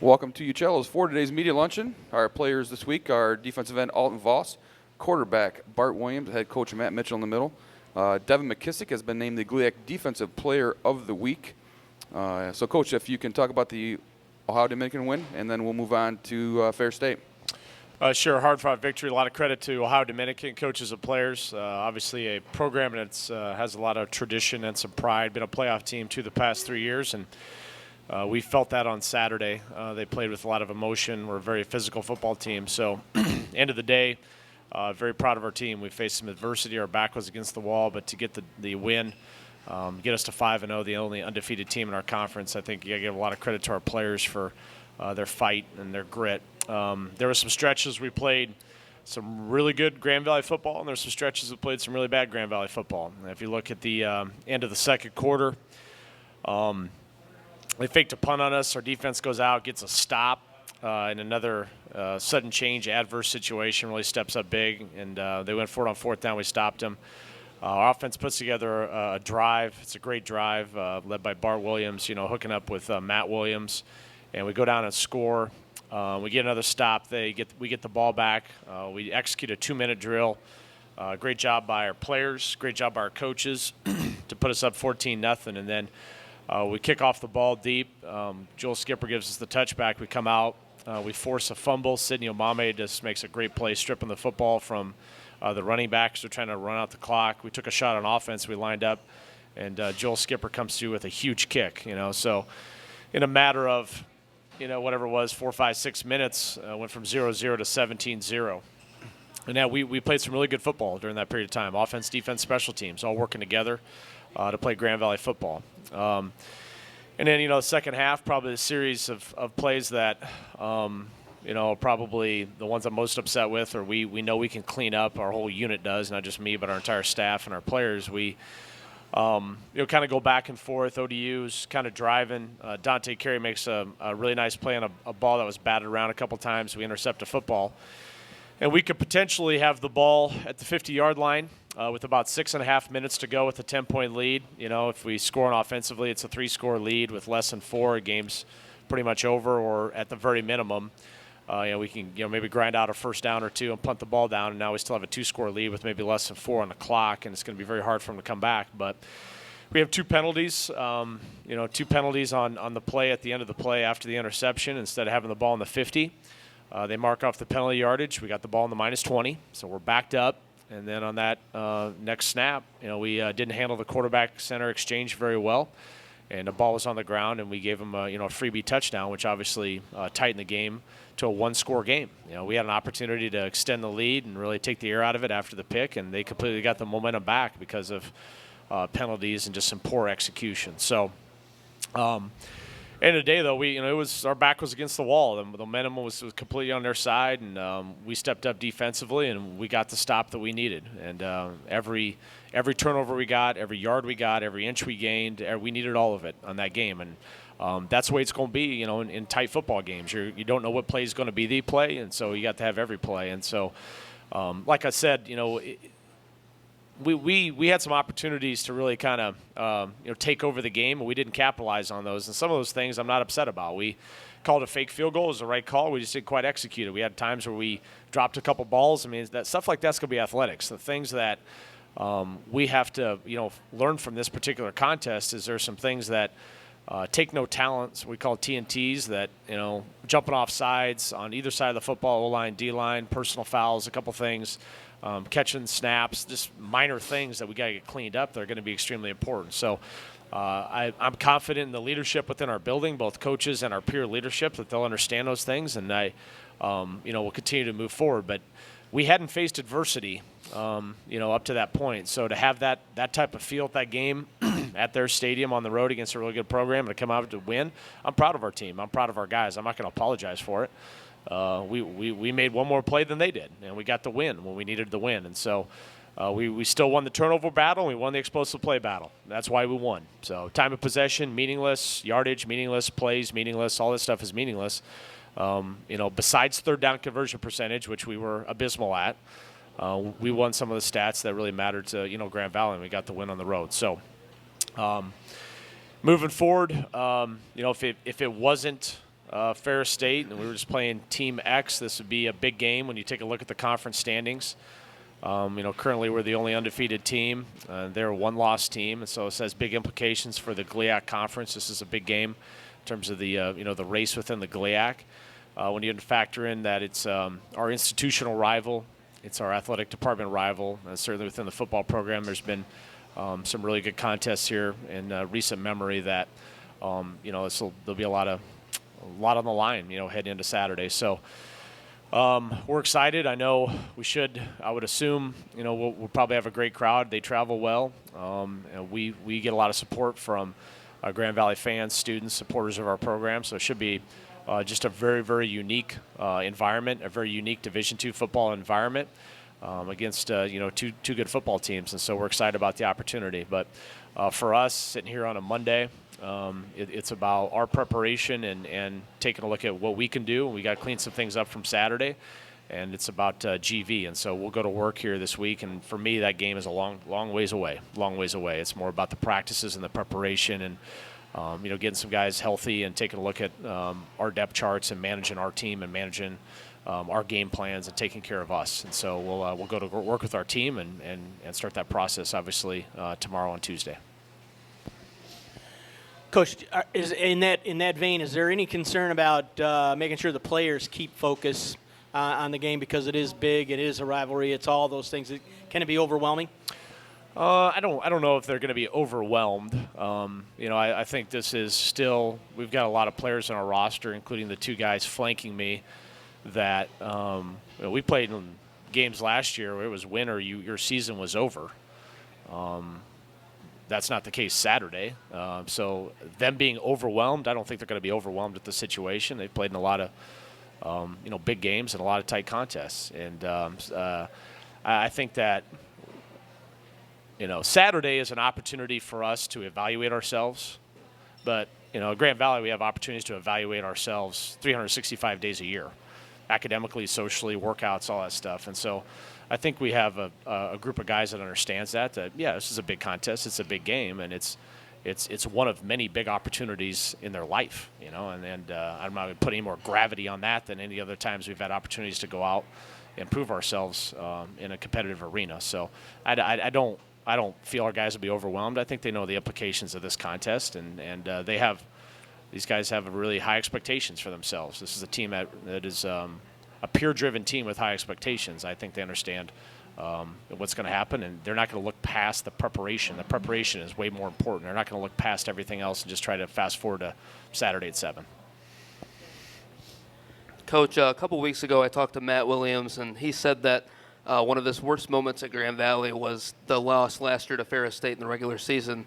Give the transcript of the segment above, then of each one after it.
Welcome to Uccello's for today's media luncheon. Our players this week are defensive end Alton Voss, quarterback Bart Williams, head coach Matt Mitchell in the middle. Devin McKissick has been named the GLIAC Defensive Player of the Week. So, Coach, if you can talk about the Ohio Dominican win, and then we'll move on to Ferris State. Sure, hard-fought victory. A lot of credit to Ohio Dominican coaches and players. Obviously, a program that has a lot of tradition and some pride. Been a playoff team the past 3 years, and we felt that on Saturday. They played with a lot of emotion. We're a very physical football team. So, end of the day, very proud of our team. We faced some adversity. Our back was against the wall, but to get the win, get us to 5-0, the only undefeated team in our conference, I think you got to give a lot of credit to our players for their fight and their grit. There were some stretches we played some really good Grand Valley football, and there were some stretches we played some really bad Grand Valley football. And if you look at the end of the second quarter, they faked a punt on us. Our defense goes out, gets a stop, and another sudden change, adverse situation really steps up big, and they went for it on fourth down. We stopped them. Our offense puts together a drive. It's a great drive led by Bart Williams, hooking up with Matt Williams, and we go down and score. We get another stop. We get the ball back. We execute a 2-minute drill. Great job by our players. Great job by our coaches to put us up 14-0, and then we kick off the ball deep. Joel Skipper gives us the touchback. We come out. We force a fumble. Sidney Omame just makes a great play, stripping the football from the running backs. They're trying to run out the clock. We took a shot on offense. We lined up, and Joel Skipper comes through with a huge kick. So in a matter of, whatever it was, 4, 5, 6 minutes, went from 0-0 to 17-0. And now we played some really good football during that period of time. Offense, defense, special teams, all working together to play Grand Valley football. And then, the second half, probably a series of plays that, probably the ones I'm most upset with, or we know we can clean up. Our whole unit does, not just me, but our entire staff and our players. We, kind of go back and forth. ODU's kind of driving. Dante Carey makes a really nice play on a ball that was batted around a couple times. We intercept a football. And we could potentially have the ball at the 50-yard line with about 6.5 minutes to go with a 10-point lead. If we score on offensively, it's a 3-score lead. With less than 4, the game's pretty much over, or at the very minimum, we can maybe grind out a first down or two and punt the ball down, and now we still have a 2-score lead with maybe less than 4 on the clock, and it's going to be very hard for them to come back. But we have 2 penalties, 2 penalties on the play at the end of the play after the interception instead of having the ball in the 50. They mark off the penalty yardage. We got the ball in the -20, so we're backed up. And then on that next snap, we didn't handle the quarterback-center exchange very well, and the ball was on the ground, and we gave them a freebie touchdown, which obviously tightened the game to a 1-score game. We had an opportunity to extend the lead and really take the air out of it after the pick, and they completely got the momentum back because of penalties and just some poor execution. So. End of the day, though, our back was against the wall. The momentum was completely on their side, and we stepped up defensively, and we got the stop that we needed. And every turnover we got, every yard we got, every inch we gained, we needed all of it on that game. And that's the way it's going to be, in tight football games. You don't know what play is going to be the play, and so you got to have every play. And so, like I said, we had some opportunities to really kind of take over the game, and we didn't capitalize on those. And some of those things I'm not upset about. We called a fake field goal. It was the right call. We just didn't quite execute it. We had times where we dropped a couple balls. I mean, that stuff like that's going to be athletics. The things that we have to learn from this particular contest is there's some things that take no talents. We call TNTs, that jumping off sides on either side of the football, O-line, D-line, personal fouls, a couple things. Catching snaps, just minor things that we got to get cleaned up. They're going to be extremely important. So I'm confident in the leadership within our building, both coaches and our peer leadership, that they'll understand those things, and we'll continue to move forward. But we hadn't faced adversity, up to that point. So to have that type of feel at that game at their stadium on the road against a really good program and to come out to win, I'm proud of our team. I'm proud of our guys. I'm not going to apologize for it. We made one more play than they did, and we got the win when we needed the win. And so we still won the turnover battle, and we won the explosive play battle. That's why we won. So time of possession, meaningless. Yardage, meaningless. Plays, meaningless. All this stuff is meaningless. Besides third down conversion percentage, which we were abysmal at, we won some of the stats that really mattered to Grand Valley, and we got the win on the road. So moving forward, if it wasn't Ferris State, and we were just playing Team X. This would be a big game when you take a look at the conference standings. Currently we're the only undefeated team. They're a one-loss team, and so it has big implications for the GLIAC conference. This is a big game in terms of the the race within the GLIAC. When you factor in that it's our institutional rival, it's our athletic department rival, and certainly within the football program, there's been some really good contests here in recent memory that there'll be a lot on the line, heading into Saturday. So. We're excited. I know I would assume, we'll probably have a great crowd. They travel well. And we get a lot of support from Grand Valley fans, students, supporters of our program. So it should be just a very, very unique environment, a very unique Division II football environment against, two good football teams. And so we're excited about the opportunity. But for us, sitting here on a Monday, it's about our preparation and taking a look at what we can do. We got to clean some things up from Saturday, and it's about GV. And so we'll go to work here this week. And for me, that game is a long ways away. Long ways away. It's more about the practices and the preparation, and getting some guys healthy and taking a look at our depth charts and managing our team and managing our game plans and taking care of us. And so we'll go to work with our team and start that process obviously tomorrow on Tuesday. Coach, in that vein, is there any concern about making sure the players keep focus on the game, because it is big, it is a rivalry, it's all those things? Can it be overwhelming? I don't know if they're going to be overwhelmed. I think this is still, we've got a lot of players on our roster, including the two guys flanking me, that we played in games last year where it was win or your season was over. That's not the case Saturday. So them being overwhelmed, I don't think they're going to be overwhelmed with the situation. They've played in a lot of, big games and a lot of tight contests. And I think that, Saturday is an opportunity for us to evaluate ourselves. But, at Grand Valley, we have opportunities to evaluate ourselves 365 days a year, academically, socially, workouts, all that stuff. And so I think we have a group of guys that understands that this is a big contest, it's a big game, and it's one of many big opportunities in their life, and I'm not going to put any more gravity on that than any other times we've had opportunities to go out and prove ourselves in a competitive arena. So I don't feel our guys will be overwhelmed. I think they know the implications of this contest, and these guys have really high expectations for themselves. This is a team that is a peer-driven team with high expectations. I think they understand what's going to happen, and they're not going to look past the preparation. The preparation is way more important. They're not going to look past everything else and just try to fast forward to Saturday at 7. Coach, a couple weeks ago I talked to Matt Williams, and he said that one of his worst moments at Grand Valley was the loss last year to Ferris State in the regular season.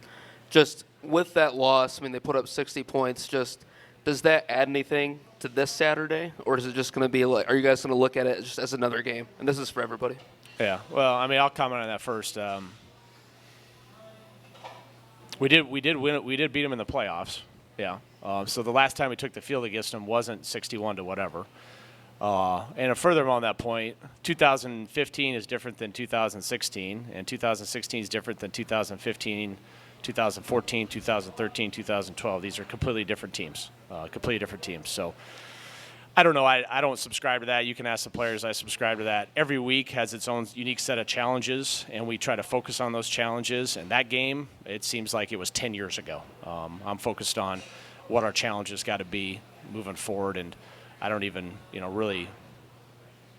Just with that loss, they put up 60 points. Just does that add anything to this Saturday, or is it just going to be are you guys going to look at it just as another game? And this is for everybody. Yeah. Well, I'll comment on that first. We did win. We did beat them in the playoffs. Yeah. So the last time we took the field against them wasn't 61 to whatever. And further on that point, 2015 is different than 2016, and 2016 is different than 2015, 2014, 2013, 2012. These are completely different teams. So I don't know. I don't subscribe to that. You can ask the players. I subscribe to that. Every week has its own unique set of challenges, and we try to focus on those challenges. And that game, it seems like it was 10 years ago. I'm focused on what our challenges got to be moving forward, and I don't even, really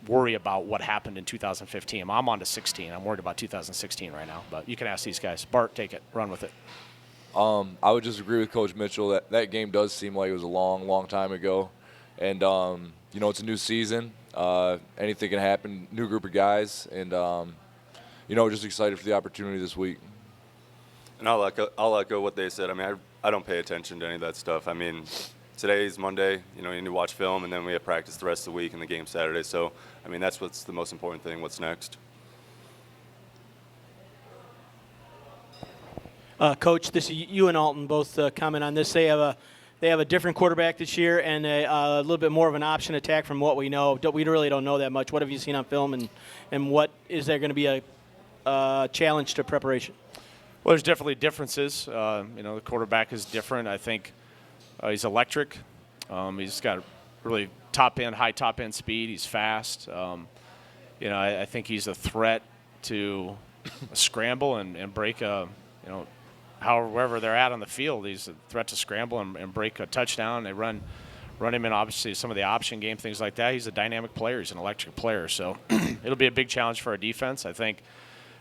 worry about what happened in 2015. I'm on to 16. I'm worried about 2016 right now. But you can ask these guys. Bart, take it. Run with it. I would just agree with Coach Mitchell that game does seem like it was a long time ago. And, it's a new season. Anything can happen, new group of guys. And, just excited for the opportunity this week. And I'll echo what they said. I don't pay attention to any of that stuff. Today's Monday, you need to watch film, and then we have practice the rest of the week and the game Saturday. So, that's what's the most important thing, what's next. Coach, you and Alton both comment on this. They have a different quarterback this year and a little bit more of an option attack from what we know. We really don't know that much. What have you seen on film, and what is there going to be a challenge to preparation? Well, there's definitely differences. The quarterback is different. I think he's electric. He's got really high top end speed. He's fast. I think he's a threat to scramble and break wherever they're at on the field. He's a threat to scramble and break a touchdown. They run him in, obviously, some of the option game, things like that. He's a dynamic player. He's an electric player. So it'll be a big challenge for our defense. I think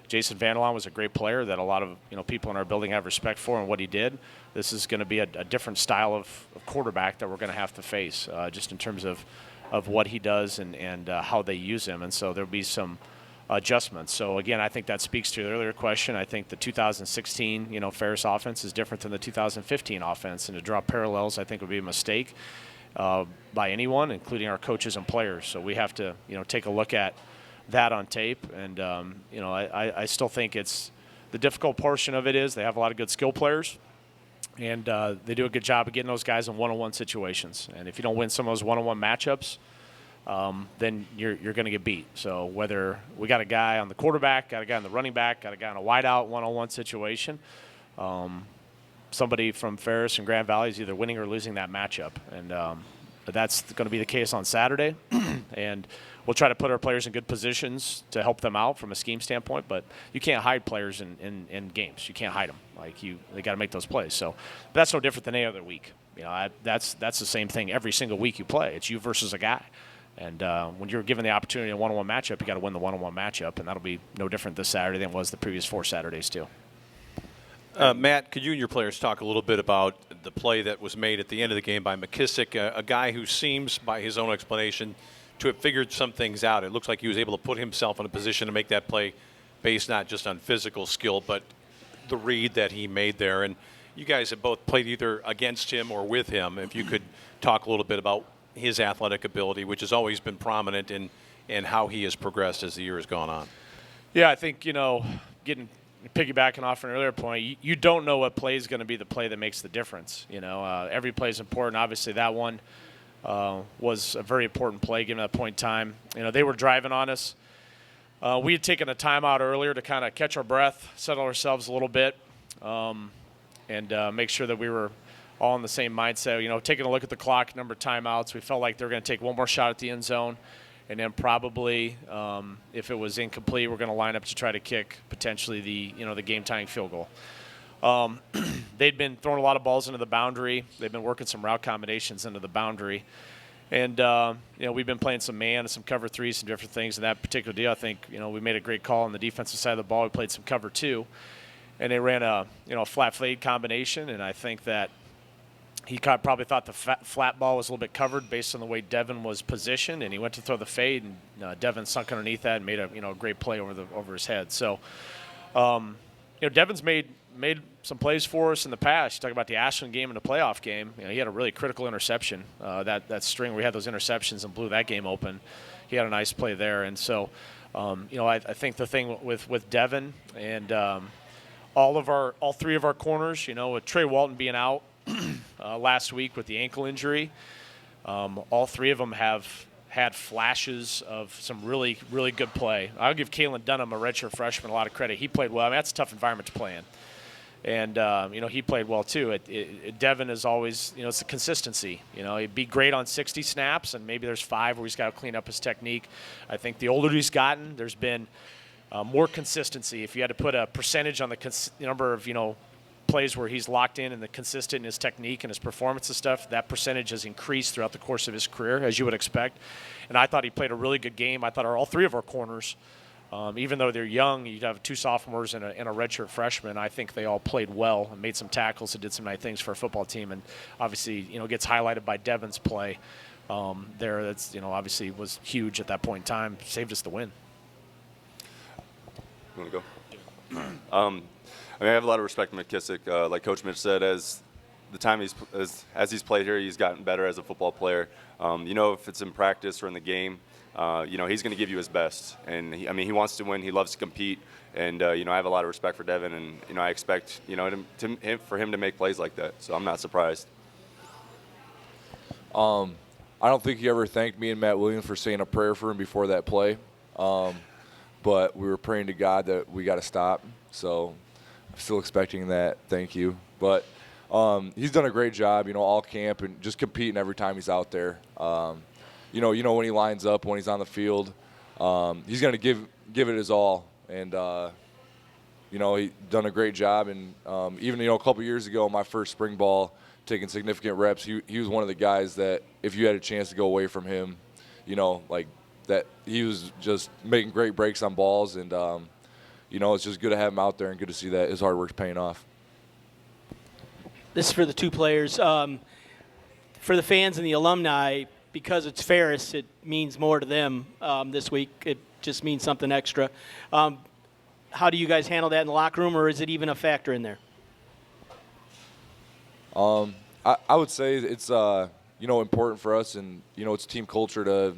Jason Vandelon was a great player that a lot of people in our building have respect for and what he did. This is going to be a different style of quarterback that we're going to have to face, just in terms of what he does and how they use him. And so there'll be some adjustments. So, again, I think that speaks to the earlier question. I think the 2016, Ferris offense is different than the 2015 offense. And to draw parallels, I think, would be a mistake by anyone, including our coaches and players. So we have to, take a look at that on tape. And, I still think it's the difficult portion of it is they have a lot of good skill players. And they do a good job of getting those guys in one-on-one situations. And if you don't win some of those one-on-one matchups, then you're going to get beat. So whether we got a guy on the quarterback, got a guy on the running back, got a guy on a wideout one-on-one situation, somebody from Ferris and Grand Valley is either winning or losing that matchup. And that's going to be the case on Saturday. And we'll try to put our players in good positions to help them out from a scheme standpoint. But you can't hide players in games. You can't hide them. They got to make those plays. So that's no different than any other week. That's the same thing every single week you play. It's you versus a guy. And when you're given the opportunity in a one-on-one matchup, you got to win the one-on-one matchup, and that'll be no different this Saturday than it was the previous 4 Saturdays too. Matt, could you and your players talk a little bit about the play that was made at the end of the game by McKissick, a guy who seems, by his own explanation, to have figured some things out? It looks like he was able to put himself in a position to make that play based not just on physical skill, but the read that he made there. And you guys have both played either against him or with him. If you could talk a little bit about his athletic ability, which has always been prominent in how he has progressed as the year has gone on. Yeah, I think, piggybacking off an earlier point, you don't know what play is going to be the play that makes the difference. Every play is important. Obviously, that one was a very important play given that point in time. They were driving on us. We had taken a timeout earlier to kind of catch our breath, settle ourselves a little bit, and make sure that we were all in the same mindset. Taking a look at the clock, number of timeouts, we felt like they were going to take one more shot at the end zone. And then probably, if it was incomplete, we're going to line up to try to kick potentially the game-tying field goal. They'd been throwing a lot of balls into the boundary. They've been working some route combinations into the boundary. And, we've been playing some man and some cover 3, some different things in that particular deal. I think, we made a great call on the defensive side of the ball. We played some cover 2. And they ran a flat fade combination, and I think that he probably thought the flat ball was a little bit covered based on the way Devin was positioned, and he went to throw the fade, and Devin sunk underneath that and made a great play over his head. So, Devin's made some plays for us in the past. You talk about the Ashland game and the playoff game. He had a really critical interception. That string where he had those interceptions and blew that game open. He had a nice play there, and so I think the thing with Devin and all 3 of our corners, with Trey Walton being out last week with the ankle injury. All 3 of them have had flashes of some really, really good play. I'll give Kalen Dunham, a redshirt freshman, a lot of credit. He played well. That's a tough environment to play in. And, he played well, too. Devin is always, it's the consistency. He'd be great on 60 snaps, and maybe there's 5 where he's got to clean up his technique. I think the older he's gotten, there's been more consistency. If you had to put a percentage on the number of, plays where he's locked in and the consistent in his technique and his performance and stuff, that percentage has increased throughout the course of his career, as you would expect. And I thought he played a really good game. I thought all 3 of our corners, even though they're young, you'd have 2 sophomores and a redshirt freshman. I think they all played well and made some tackles and did some nice things for a football team. And obviously, gets highlighted by Devin's play there. That's, obviously was huge at that point in time. Saved us the win. You want to go? I have a lot of respect for McKissick. Like Coach Mitch said, as he's played here, he's gotten better as a football player. If it's in practice or in the game, he's going to give you his best. And he wants to win. He loves to compete. And I have a lot of respect for Devin, and I expect for him to make plays like that. So I'm not surprised. I don't think he ever thanked me and Matt Williams for saying a prayer for him before that play. But we were praying to God that we got to stop. So I'm still expecting that. Thank you. But he's done a great job, all camp and just competing every time he's out there. When he lines up, when he's on the field, he's going to give it his all. And, he done a great job. And even, a couple years ago, my first spring ball, taking significant reps, he was one of the guys that if you had a chance to go away from him, that he was just making great breaks on balls. And, it's just good to have him out there and good to see that his hard work's paying off. This is for the two players. For the fans and the alumni, because it's Ferris, it means more to them this week. It just means something extra. How do you guys handle that in the locker room, or is it even a factor in there? I would say it's important for us, and it's team culture to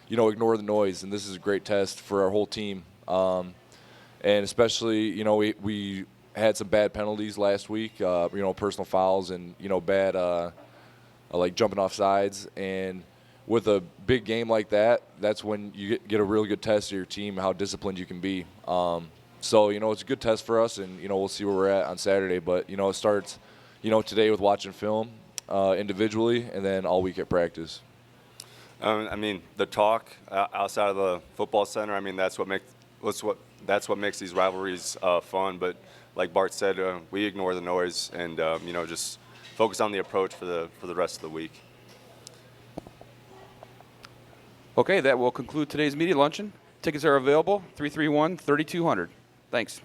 ignore the noise, and this is a great test for our whole team. And especially we had some bad penalties last week, personal fouls and bad like jumping off sides. And with a big game like that, that's when you get a really good test of your team, how disciplined you can be. So it's a good test for us, and we'll see where we're at on Saturday. But it starts today with watching film individually, and then all week at practice. The talk outside of the football center. That's what makes these rivalries fun. But like Bart said, we ignore the noise and just focus on the approach for the rest of the week. Okay, that will conclude today's media luncheon. Tickets are available, 331-3200. Thanks.